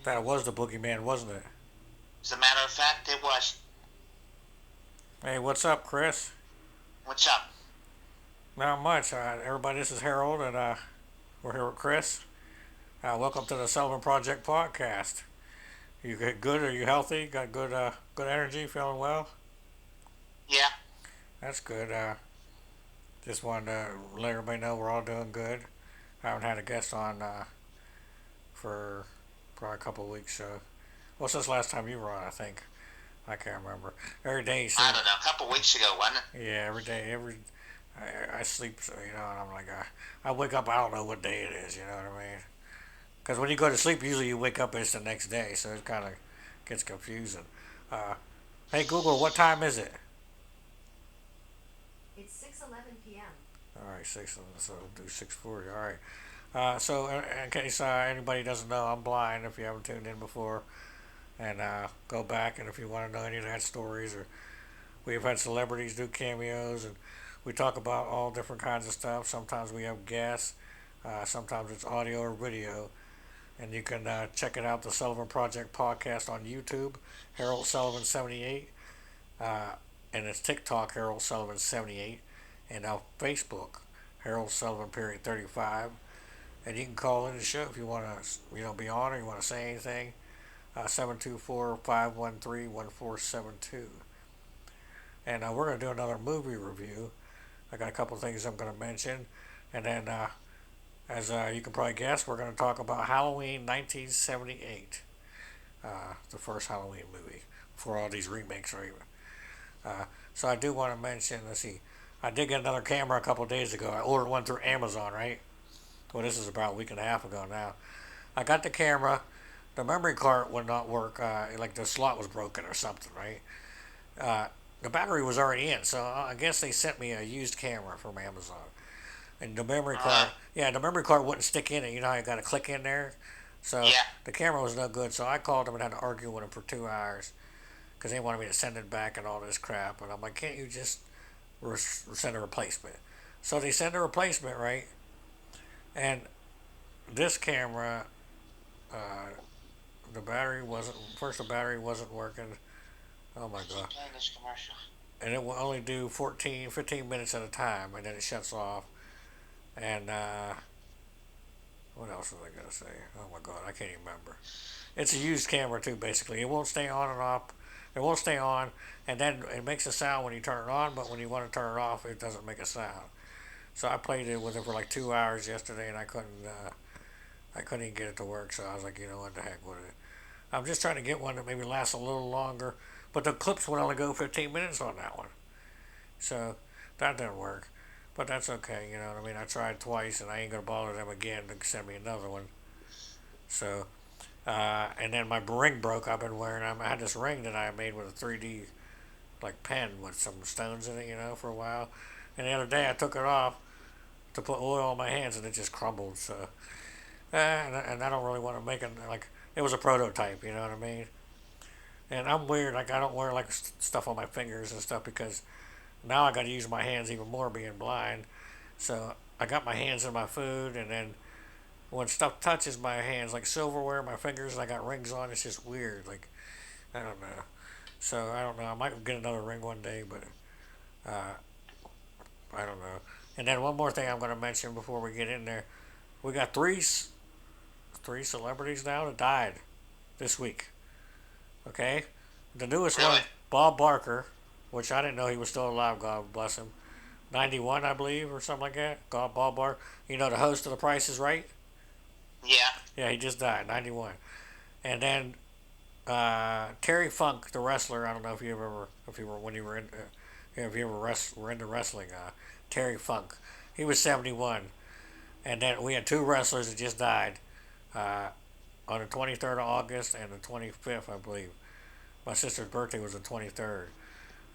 That was the boogeyman, wasn't it? As a matter of fact, it was. Hey, what's up, Chris? What's up? Not much. Everybody, this is Harold, and we're here with Chris. Welcome to the Sullivan Project podcast. You get good? Are you healthy? Got good energy? Feeling well? Yeah. That's good. Just wanted to let everybody know we're all doing good. I haven't had a guest on for probably a couple of weeks. So, well, since last time you were on, I think I can't remember. Every day you I seem, don't know. A couple weeks ago, wasn't it? yeah, every day, I sleep, so, and I'm like, I wake up, I don't know what day it is, you know what I mean? Because when you go to sleep, usually you wake up, it's the next day, so it kind of gets confusing. Uh, hey, Google, what time is it? It's 6:11 p.m. All right, 6, so do 6:40, all right. So in case anybody doesn't know, I'm blind if you haven't tuned in before. And go back, and if you want to know any of that stories, or we've had celebrities do cameos, and we talk about all different kinds of stuff. Sometimes we have guests, sometimes it's audio or video. And you can check it out, the Sullivan Project podcast on YouTube, Harold Sullivan 78, uh, and it's TikTok, Harold Sullivan 78, and on Facebook, Harold Sullivan period 35. And you can call in the show if you want to, be on or you want to say anything. 724-513-1472. And we're going to do another movie review. I got a couple things I'm going to mention. And then, as you can probably guess, we're going to talk about Halloween 1978, the first Halloween movie, before all these remakes are even. So I do want to mention, let's see, I did get another camera a couple of days ago. I ordered one through Amazon, right? Well, this is about a week and a half ago now. I got the camera. The memory card would not work. Like the slot was broken or something, right? Uh, the battery was already in, so I guess they sent me a used camera from Amazon. And the memory Uh, card, yeah, the memory card wouldn't stick in it. You know how you got to click in there? So yeah. the camera was no good. So I called them and had to argue with them for 2 hours because they wanted me to send it back and all this crap. And I'm like, can't you just send a replacement? So they send a replacement, right? And this camera, uh, the battery wasn't, first the battery wasn't working. Oh my God. Keep playing this commercial. And it will only do 14, 15 minutes at a time and then it shuts off. And what else was I going to say? Oh my God, I can't even remember. It's a used camera too, basically. It won't stay on and off. It won't stay on, and then it makes a sound when you turn it on, but when you want to turn it off, it doesn't make a sound. So I played it with it for like 2 hours yesterday, and I couldn't even get it to work. So I was like, you know what, the heck with it. I'm just trying to get one that maybe lasts a little longer, but the clips would only go 15 minutes on that one. So that didn't work. But that's okay, you know what I mean? I tried twice and I ain't gonna bother them again to send me another one. So, and then my ring broke. I've been wearing. I had this ring that I made with a 3D like pen with some stones in it, for a while. And the other day I took it off to put oil on my hands and it just crumbled. So, and I don't really want to make it like it was a prototype. You know what I mean? And I'm weird. Like I don't wear like stuff on my fingers and stuff because now I got to use my hands even more being blind. So I got my hands in my food, and then when stuff touches my hands, like silverware, my fingers, and I got rings on, it's just weird. Like I don't know. So I don't know. I might get another ring one day, but uh, I don't know. And then one more thing I'm going to mention before we get in there, we got three celebrities now that died this week. Okay, the newest Really? one, Bob Barker, which I didn't know he was still alive. God bless him. 91, I believe, or something like that. God, Bob Barker. The host of The Price is Right. Yeah. Yeah, he just died, 91. And then Terry Funk, the wrestler. I don't know if you ever, if you were when you were in, if you ever were into wrestling. Terry Funk, he was 71. And then we had two wrestlers that just died uh, on the 23rd of August and the 25th, I believe. My sister's birthday was the 23rd.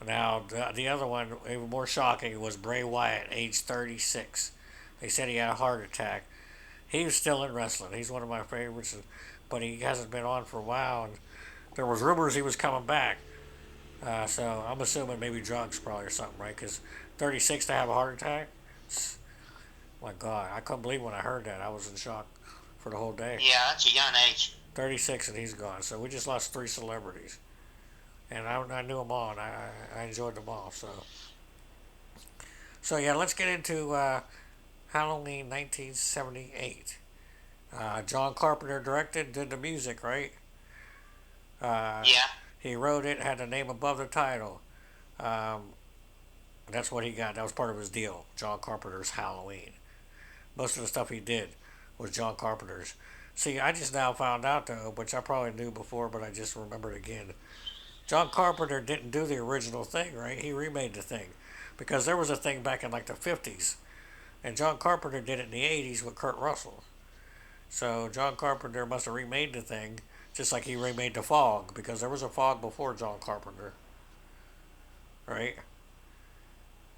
Now, the other one, even more shocking, was Bray Wyatt, age 36. They said he had a heart attack. He was still in wrestling. He's one of my favorites, but he hasn't been on for a while. And there was rumors he was coming back. So I'm assuming maybe drugs probably or something, right? Because 36 to have a heart attack? My God, I couldn't believe when I heard that. I was in shock for the whole day. Yeah, that's a young age. 36 and he's gone. So we just lost three celebrities. And I knew them all and I enjoyed them all. So yeah, let's get into Halloween 1978. John Carpenter directed, did the music, right? Uh, Yeah. he wrote it, had the name above the title. Um, that's what he got. That was part of his deal. John Carpenter's Halloween. Most of the stuff he did was John Carpenter's. See, I just now found out though, which I probably knew before, but I just remembered again. John Carpenter didn't do the original thing, right? He remade the thing, because there was a thing back in like the 50s, and John Carpenter did it in the 80s with Kurt Russell. So John Carpenter must have remade the thing, just like he remade the Fog, because there was a Fog before John Carpenter, right?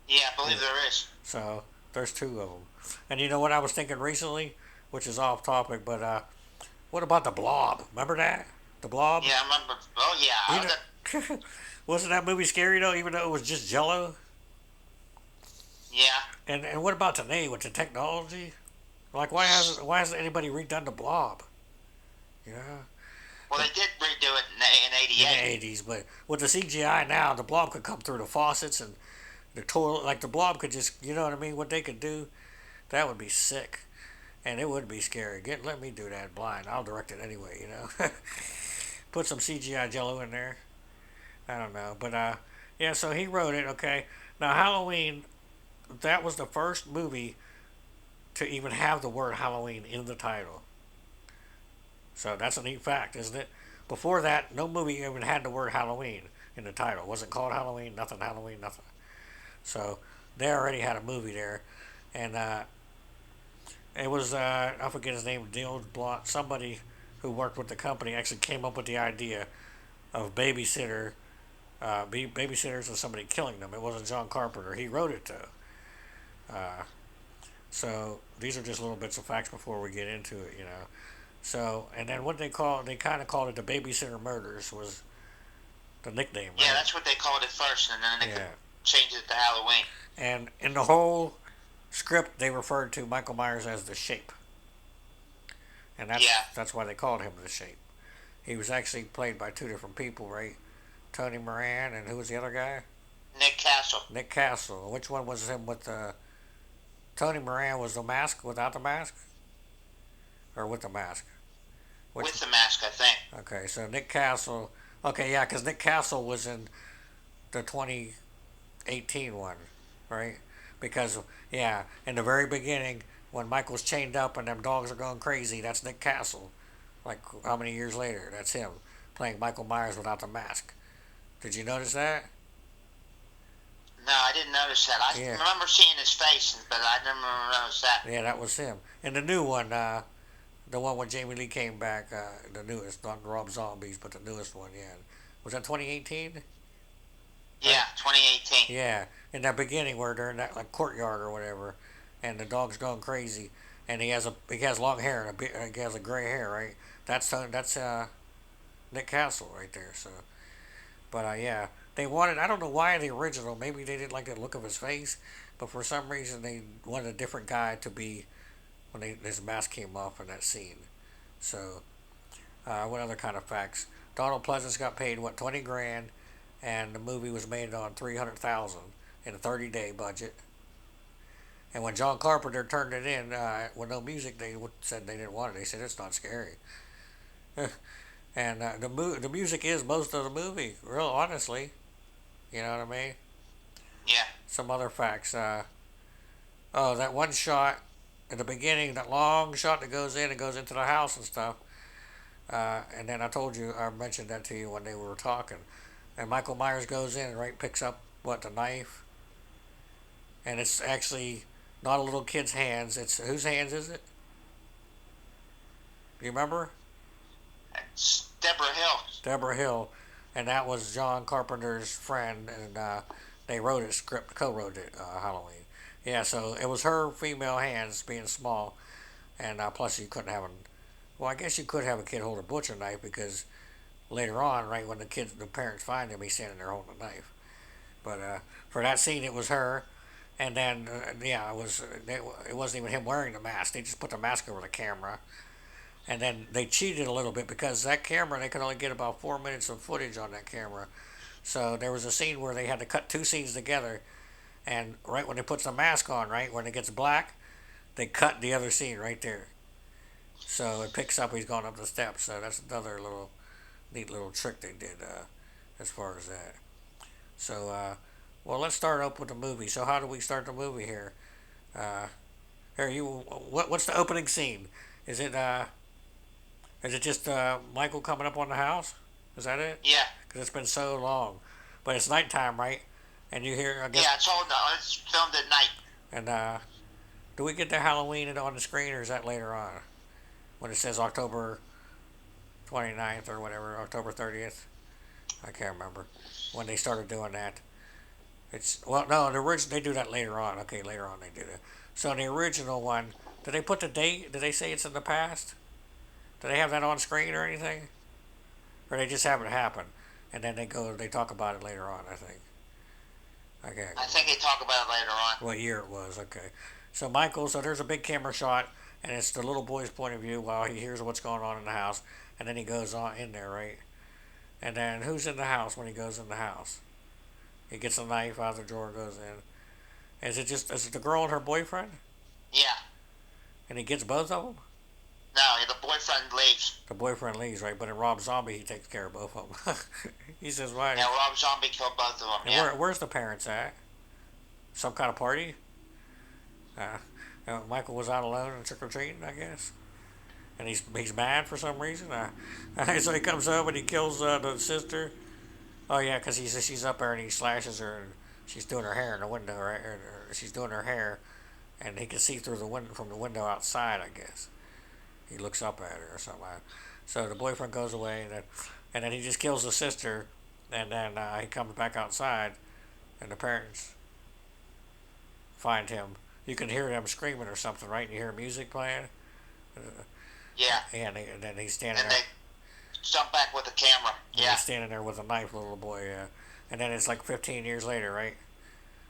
Yeah, I Yeah. believe there is. So there's two of them. And you know what I was thinking recently, which is off topic, but what about the Blob? Remember that? The Blob? Yeah, I remember. Oh, You yeah. know, wasn't that movie scary though? Even though it was just Jello. Yeah. And what about today with the technology? Like why hasn't anybody redone the Blob? Yeah, Well, but they did redo it in in the '88. '80s, but with the CGI now, the Blob could come through the faucets and the toilet. Like the Blob could just, you know what I mean? What they could do, that would be sick, and it would be scary. Let me do that blind. I'll direct it anyway. You know, put some CGI Jello in there. I don't know, but yeah. So he wrote it. Okay. Now Halloween, that was the first movie to even have the word Halloween in the title. So that's a neat fact, isn't it? Before that, no movie even had the word Halloween in the title. It wasn't called Halloween, nothing Halloween, nothing. So they already had a movie there, and it was I forget his name, Neil Blunt. Somebody who worked with the company actually came up with the idea of babysitters and somebody killing them. It wasn't John Carpenter. He wrote it though. Uh, so these are just little bits of facts before we get into it, you know. So and then what they kind of called it the babysitter murders was the nickname, Yeah, right? that's what they called it first, and then they Yeah. changed it to Halloween. And in the whole script, they referred to Michael Myers as the Shape, and Yeah. that's why they called him the Shape. He was actually played by two different people, right? Tony Moran and who was the other guy? Nick Castle. Nick Castle. Which one was him with the Tony Moran was the mask without the mask or with the mask? Which With the mask, I think. okay, so Nick Castle. Okay, yeah, because Nick Castle was in the 2018 one, right? Because yeah, in the very beginning when Michael's chained up and them dogs are going crazy, that's Nick Castle. Like how many years later? That's him playing Michael Myers without the mask. Did you notice that? No, I didn't notice that. I Yeah, remember seeing his face, but I never noticed that. yeah, that was him. And the new one, the one when Jamie Lee came back, the newest, not Rob Zombies, but the newest one, yeah. Was that 2018? Right? Yeah, 2018. Yeah, in that beginning where they're in that like courtyard or whatever, and the dog's going crazy, and he has long hair and he has a gray hair, right? That's Nick Castle right there. So, but yeah, they wanted. I don't know why in the original. Maybe they didn't like the look of his face, but for some reason they wanted a different guy to be when his mask came off in that scene. So, what other kind of facts? Donald Pleasance got paid what 20 grand, and the movie was made on 300,000 in a 30-day budget. And when John Carpenter turned it in with no music, they said they didn't want it. They said it's not scary. And the music is most of the movie, real honestly. You know what I mean? Yeah. Some other facts. Oh, that one shot at the beginning, that long shot that goes in and goes into the house and stuff. And then I mentioned that to you when they were talking. And Michael Myers goes in and right picks up what the knife, and it's actually not a little kid's hands. It's whose hands is it? Do you remember? It's Deborah Hill. Deborah Hill, and that was John Carpenter's friend, and they wrote it, co-wrote it, Halloween. Yeah, so it was her female hands being small, and plus you couldn't have a. Well, I guess you could have a kid hold a butcher knife because later on, right when the parents find him, he's standing there holding a knife. But for that scene, it was her, and then yeah, it wasn't even him wearing the mask. They just put the mask over the camera, And then they cheated a little bit because that camera, they could only get about 4 minutes of footage on that camera. So there was a scene where they had to cut two scenes together, and right when they puts the mask on, right when it gets black, they cut the other scene right there. So it picks up. He's going up the steps. So that's another little neat little trick they did as far as that. So well, let's start up with the movie. So how do we start the movie here? Uh, Here you. What's the opening scene? Is it uh, is it just Michael coming up on the house? Is that it? Yeah. Because it's been so long, but it's nighttime, right? And you hear, I guess. Yeah, it's filmed at night. And do we get the Halloween on the screen, or is that later on when it says October 29th or whatever, October 30th? I can't remember when they started doing that. It's well, no, the original they do that later on. Okay, later on they do that. So in the original one, did they put the date? Did they say it's in the past? Do they have that on screen or anything, or they just have it happen, and then they talk about it later on? I think. Okay. I think they talk about it later on. What year it was? Okay. So Michael, so there's a big camera shot, and it's the little boy's point of view while he hears what's going on in the house, and then he goes on in there, right? And then who's in the house when he goes in the house? He gets a knife out of the drawer, goes in. Is it the girl and her boyfriend? Yeah. And he gets both of them? No, the boyfriend leaves. The boyfriend leaves, right? But in Rob Zombie, he takes care of both of them. He says, "Why?" Yeah, Rob Zombie killed both of them. And Yeah. where's the parents at? Some kind of party? Michael was out alone and trick or treating, I guess. And he's mad for some reason. So he comes home and he kills the sister. Oh yeah, because she's up there and he slashes her and she's doing her hair in the window, right? Or she's doing her hair, and he can see through the window from the window outside, I guess. He looks up at her or something. So the boyfriend goes away, and then he just kills the sister, and then he comes back outside, and the parents find him. You can hear them screaming or something, right? And you hear music playing. Yeah. And then he's standing And there. they jump back with the camera. And Yeah. he's standing there with a knife, little boy. And then it's like 15 years later, right?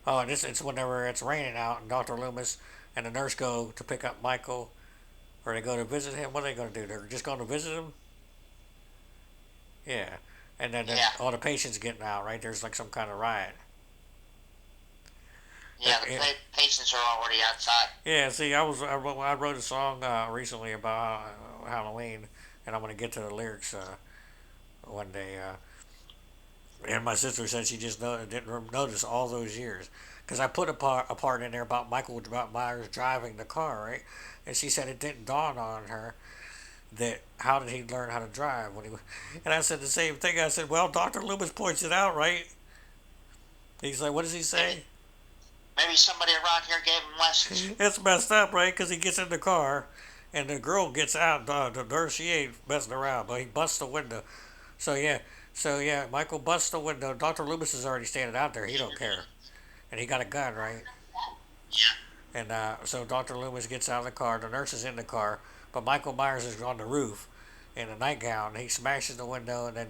Oh, and it's whenever it's raining out, and Dr. Loomis and the nurse go to pick up Michael, or they go to visit him. What are they going to do? They're just going to visit him? Yeah. And then Yeah. all the patients getting out, right? There's like some kind of riot. Yeah, the patients are already outside. Yeah, see, I wrote a song recently about Halloween, and I'm going to get to the lyrics one day. And my sister said she just didn't notice all those years. Because I put a part in there about Myers driving the car, right? And she said it didn't dawn on her that how did he learn how to drive when he. And I said the same thing. I said, well, Dr. Loomis points it out, right? He's like, what does he say? Maybe somebody around here gave him lessons. It's messed up, right? Because he gets in the car, and the girl gets out. The nurse, she ain't messing around, but he busts the window. So yeah, Michael busts the window. Dr. Loomis is already standing out there. He don't care, and he got a gun, right? Yeah. And so Dr. Loomis gets out of the car. The nurse is in the car, but Michael Myers is on the roof in a nightgown. He smashes the window and then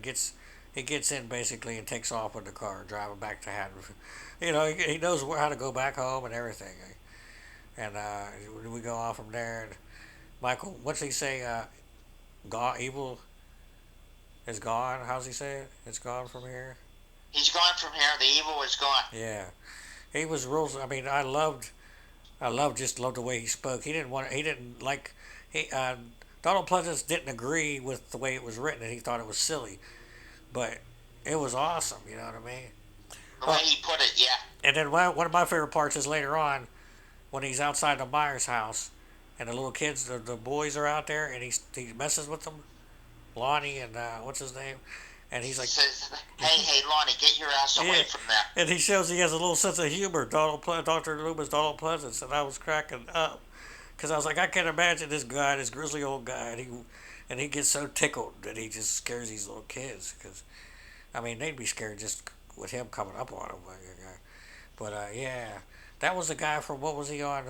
he gets in basically and takes off with the car, driving back to Haddonfield. You know, he knows how to go back home and everything. And we go on from there. And Michael, what's he say? God, evil is gone. How's he say it? It's gone from here. He's gone from here. The evil is gone. Yeah, he was real. I mean, just loved the way he spoke. He didn't like, he, Donald Pleasance didn't agree with the way it was written, and he thought it was silly, but it was awesome. You know what I mean? The way he put it, yeah. And then one of my favorite parts is later on, when he's outside the Myers house, and the little kids, the boys are out there, and he messes with them, Lonnie and what's his name, and he's like, He says, hey, Lonnie, get your ass away yeah, from that. and he shows he has a little sense of humor, Dr. Loomis, Donald Pleasance, and I was cracking up, because I was like, I can't imagine this guy, this grizzly old guy, and he gets so tickled that he just scares these little kids, because, I mean, they'd be scared just with him coming up on them. But yeah, that was the guy from, what was he on,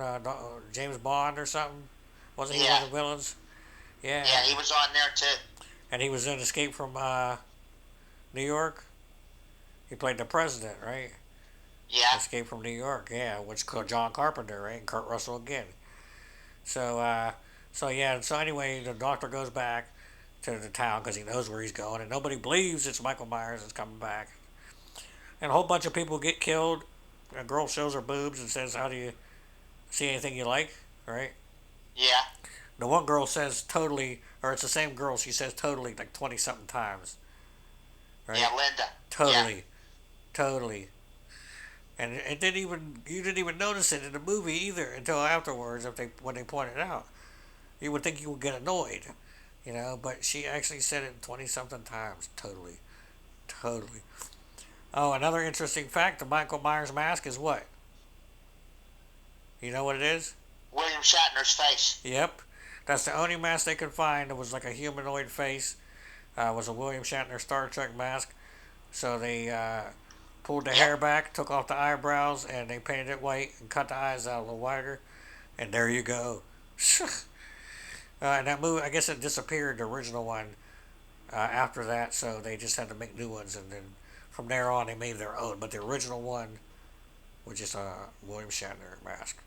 James Bond or something? Wasn't he one of the villains? Yeah. Yeah, he was on there too. And he was in Escape from New York. He played the president, right? Yeah. Escape from New York, yeah, which called John Carpenter, right? And Kurt Russell again. So So yeah, so anyway, the doctor goes back to the town because he knows where he's going, and nobody believes it's Michael Myers is coming back. And a whole bunch of people get killed. A girl shows her boobs and says, "How do you see anything you like?" Right? Yeah. The one girl says totally, or it's the same girl. She says totally like 20 something times. Yeah, Right? Linda. Yeah. Totally, totally. And it didn't even you didn't even notice it in the movie either until afterwards. If they when they pointed it out, you would think you would get annoyed, But she actually said it 20 something times. Totally, totally. Oh, another interesting fact: the Michael Myers mask is what? You know what it is? William Shatner's face. Yep, that's the only mask they could find that was like a humanoid face. Was a William Shatner Star Trek mask. So they pulled the Yep. hair back, took off the eyebrows, and they painted it white and cut the eyes out a little wider. And there you go. And that movie, I guess it disappeared, the original one, after that, so they just had to make new ones, and then from there on they made their own. But the original one was just a William Shatner mask.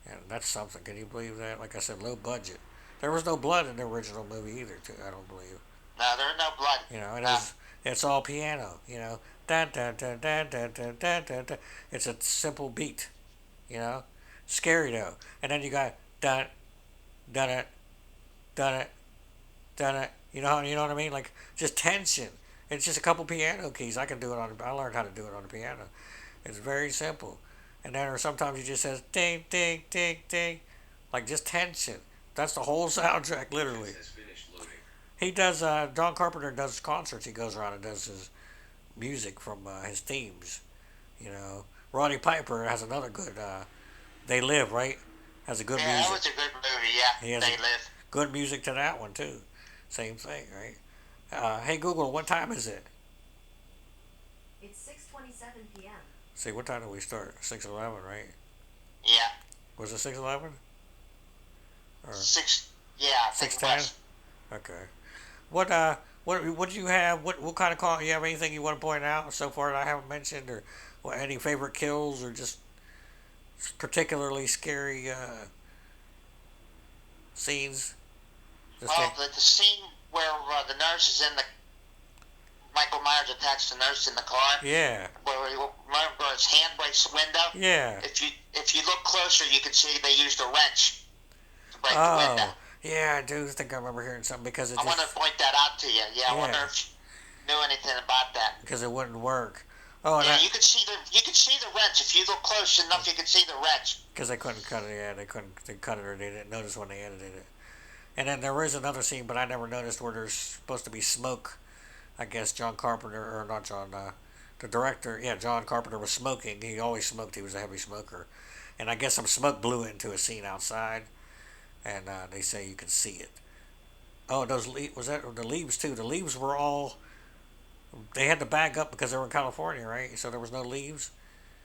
And that's something. Can you believe that? Like I said, low budget. There was no blood in the original movie either, too, I don't believe. No, there's no blood. And No. it's all piano, Da, da, da, da, da, da, da, da, da. It's a simple beat, you know? Scary, though. And then you got da, da, da, da, da, da. You know what I mean? Like, just tension. It's just a couple piano keys. I learned how to do it on the piano. It's very simple. And then or sometimes he just says ding, ding, ding, ding. Like, just tension. That's the whole soundtrack, literally. He does, John Carpenter does concerts. He goes around and does his music from his themes. Roddy Piper has another good, They Live, right? Has a good Yeah, that music. was a good movie. Yeah, He has They Live. good music to that one, too. Same thing, right? Hey, Google, what time is it? It's 6:27 p.m. See, what time did we start? 6:11, right? Yeah. Was it 6:11? Or Six. Yeah, I think it 6:10? was. Okay. What do you have? What kind of call? You have anything you want to point out so far that I haven't mentioned, or any favorite kills, or just particularly scary scenes? Just Well, the scene where the nurse is in the Michael Myers attacks the nurse in the car, yeah, where remember his hand breaks the window. yeah. If you look closer, you can see they used a wrench to break the window. Oh, yeah. I do think I remember hearing something because I want to point that out to you. Yeah, I wonder Yeah. if you knew anything about that. because it wouldn't work. Oh, and Yeah, you could see the wrench if you look close enough. You can see the wrench. because they couldn't cut it. Yeah, they couldn't they cut it, or they didn't notice when they edited it. And then there is another scene, but I never noticed where there's supposed to be smoke. I guess John Carpenter, or not John, the director, yeah, John Carpenter was smoking. He always smoked. He was a heavy smoker. And I guess some smoke blew into a scene outside, and they say you can see it. Oh, was that the leaves too? The leaves were all. They had to bag up because they were in California, right? So there was no leaves.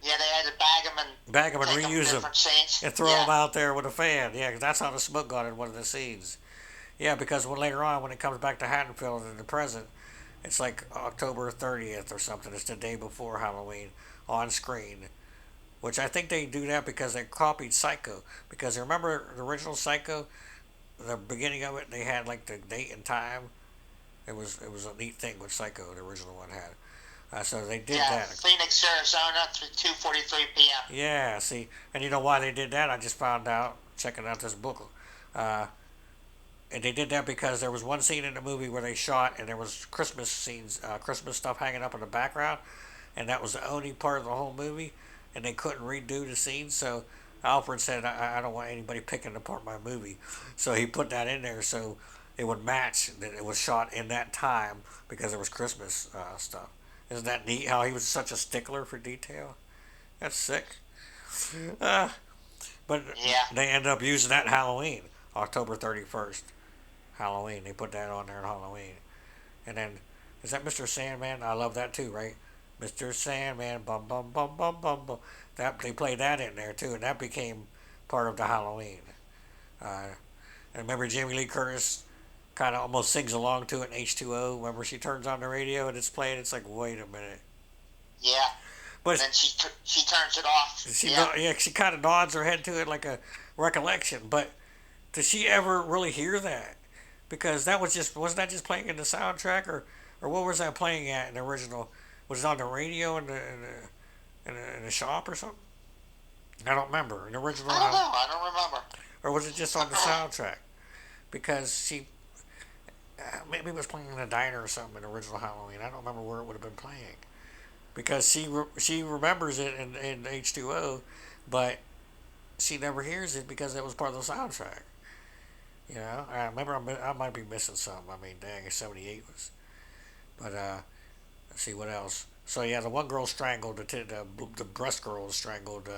Yeah, they had to bag them Bag them and and take them reuse them different scenes. and throw Yeah, them out there with a fan. Yeah, 'cause that's how the smoke got in one of the scenes. Yeah, because later on, when it comes back to Haddonfield in the present, it's like October 30th or something. It's the day before Halloween on screen. Which I think they do that because they copied Psycho. Because remember the original Psycho, the beginning of it, they had like the date and time. It was a neat thing with Psycho, the original one had. So they did yeah. that. Phoenix, Arizona, 2:43 p.m. Yeah, see, and you know why they did that? I just found out checking out this book. Uh, and they did that because there was one scene in the movie where they shot, and there was Christmas scenes, Christmas stuff hanging up in the background, and that was the only part of the whole movie, and they couldn't redo the scene. So Alfred said, "I don't want anybody picking apart my movie," so he put that in there so it would match that it was shot in that time because it was Christmas stuff. Isn't that neat? How he was such a stickler for detail. That's sick. Uh, but Yeah. they ended up using that Halloween, October 31st. Halloween. They put that on there on Halloween. And then, is that Mr. Sandman? I love that too, right? Mr. Sandman, bum bum bum bum bum bum. They played that in there too, and that became part of the Halloween. And remember Jamie Lee Curtis kind of almost sings along to it in H2O. Remember she turns on the radio and it's playing. It's like, wait a minute. Yeah. But Then she turns it off. she Yeah. she kind of nods her head to it like a recollection. But did she ever really hear that? Because that wasn't that just playing in the soundtrack, or what was that playing at in the original? Was it on the radio in the shop or something? I don't remember. In the original, I don't know. I don't remember. or was it just on the soundtrack? Because she maybe it was playing in a diner or something in the original Halloween. I don't remember where it would have been playing because she remembers it in H2O, but she never hears it because it was part of the soundtrack. You know, I remember I might be missing something. I mean, dang, 78 was. But let's see what else. So yeah, the one girl strangled the breast girl was strangled,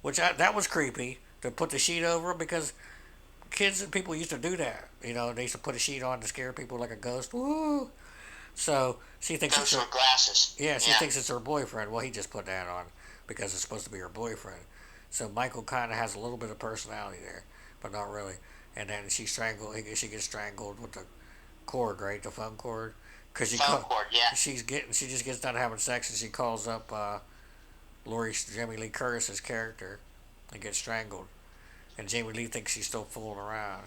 that was creepy to put the sheet over because kids and people used to do that. You know, they used to put a sheet on to scare people like a ghost. Woo! So she thinks it's Those her. with glasses. Yeah, she Yeah. thinks it's her boyfriend. Well, he just put that on because it's supposed to be her boyfriend. So Michael kind of has a little bit of personality there, but not really. And then she gets strangled with the cord, right? The phone cord. Cause Phone cord. Yeah. she just gets done having sex and she calls up Jamie Lee Curtis's character and gets strangled. And Jamie Lee thinks she's still fooling around.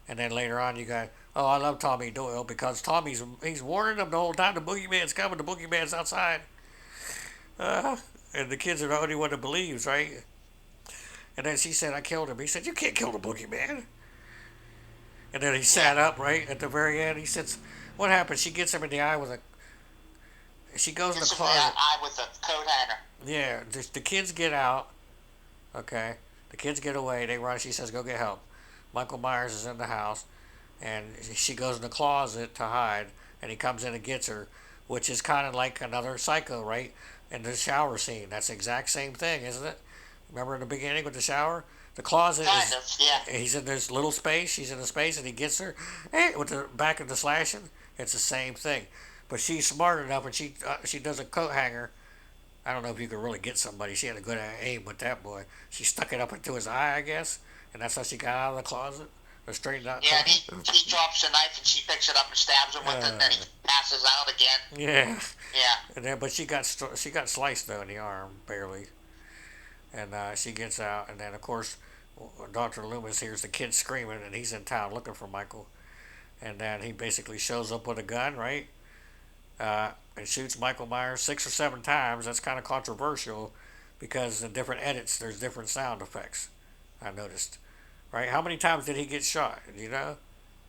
And then later on, you got, oh, I love Tommy Doyle because he's warning them the whole time the boogeyman's coming, the boogeyman's outside. And the kids are the only one that believes, right? And then she said, I killed him. He said, you can't kill the boogeyman. And then he sat up, right? At the very end, he says, what happened? She gets him in the eye with a, she goes in the This is the closet. eye with a coat hanger. Yeah, the kids get out, okay? The kids get away. They run. She says, go get help. Michael Myers is in the house, and she goes in the closet to hide, and he comes in and gets her, which is kind of like another Psycho, right? In the shower scene. That's the exact same thing, isn't it? Remember in the beginning with the shower? The closet Kind is, of. Yeah. he's in this little space, she's in a space, and he gets her, with the back of the slashing. It's the same thing. But she's smart enough, and she does a coat hanger. I don't know if you could really get somebody. She had a good aim with that boy. She stuck it up into his eye, I guess, and that's how she got out of the closet. Or straightened out. Yeah. And he drops the knife and she picks it up and stabs him with it, and then he passes out again. Yeah. Yeah. And then, but she got sliced though in the arm barely, and she gets out, and then of course, Dr. Loomis hears the kid screaming, and he's in town looking for Michael, and then he basically shows up with a gun, right? And shoots Michael Myers 6 or 7 times. That's kind of controversial because in different edits, there's different sound effects. I noticed, right? How many times did he get shot? Do you know?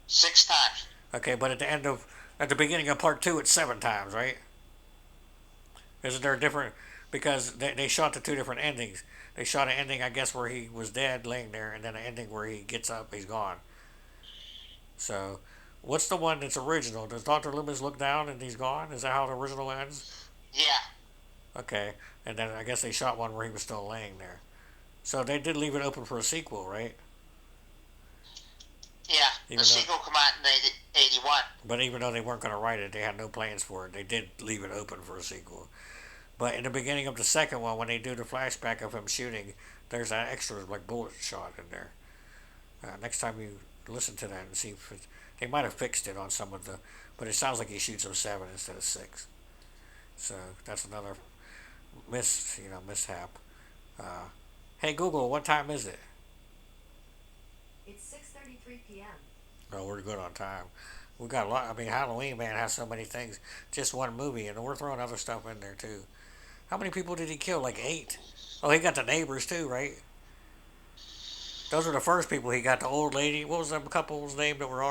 6 times. Okay, but at the beginning of part 2, it's 7 times, right? Isn't there a different? Because they shot the 2 different endings. They shot an ending, I guess, where he was dead, laying there, and then an ending where he gets up, he's gone. So, what's the one that's original? Does Dr. Loomis look down and he's gone? Is that how the original ends? Yeah. Okay, and then I guess they shot one where he was still laying there. So they did leave it open for a sequel, right? Yeah. Even The sequel came out in 81. But even though they weren't going to write it, they had no plans for it. They did leave it open for a sequel. But in the beginning of the second one, when they do the flashback of him shooting, there's an extra like bullet shot in there. Next time you listen to that and see if they might have fixed it on some of the, but it sounds like he shoots him 7 instead of 6. So that's another mishap. Hey Google, what time is it? It's 6:33 p.m. Oh, we're good on time. We got a lot. I mean, Halloween, man, has so many things. Just one movie, and we're throwing other stuff in there too. How many people did he kill? Like 8. Oh, he got the neighbors too, right? Those were the first people he got. The old lady. What was that couple's name that were